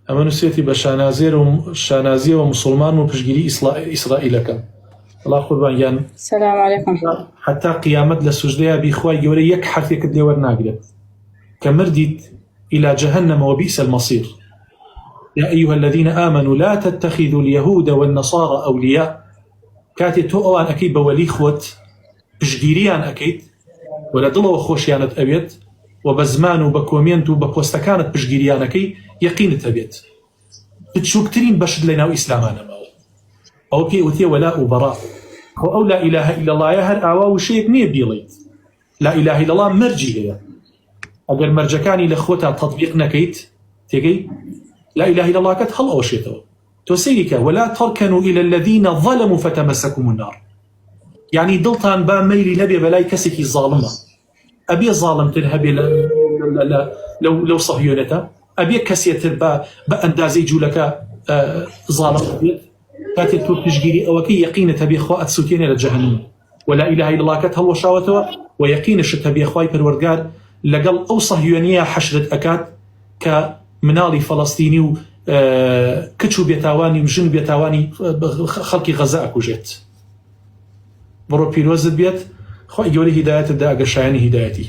ئەمە نووسێتی بە شانازیە و مسلمان و پشگیری ئیسرائیلەکە. الله قوربانیان. السلام عليكم. حتى قيامت لسجدها بإخوة جوري يك حرفك دلور ناقلة كمرديت إلى جهنم وبئس المصير. يا أيها الذين آمنوا لا تتخذوا اليهود والنصارى أولياء. كاتي تو أوان أكيد بولي خوت بشجيريان أكيد ولا ضلوا خوشيانت أبيت وبزمان وبكومينت وببوستكانت بشجيريان أكيد يقين تبيت تشوكترين بشد لنا وإسلامنا ما أو كي أوتي ولا وبراء أو لا إله إلا الله يا هر أعوى شيء نية بيليت لا إله إلا الله مرجي هي أجر مرجكاني لأخوتها تطبيق نكيت تيجي لا إله إلا الله كتهل أو شيء تسيك ولا تركنوا إلى الذين ظلموا فتمسكم النار. يعني دلتان با ميلي نبي بلاي كسكي ظالمة أبي ظالم ترهبي لو صهيونته أبي كسيتر بأندازي جولك ظالم كاتل تو تشجيري أو كي يقين تبي أخوات سوتين إلى جهنم ولا إله إلا الله كتهل وشاوته ويقين الشتبي أخوي بالورجار لقل أو صهيونية حشرة أكاد كمنالي فلسطيني و كتشو بيتاواني وجن بيتاواني خلقي غزاء كوجت برو بيروز بيت خو يقولي هداية الداء قشاني هدايتي.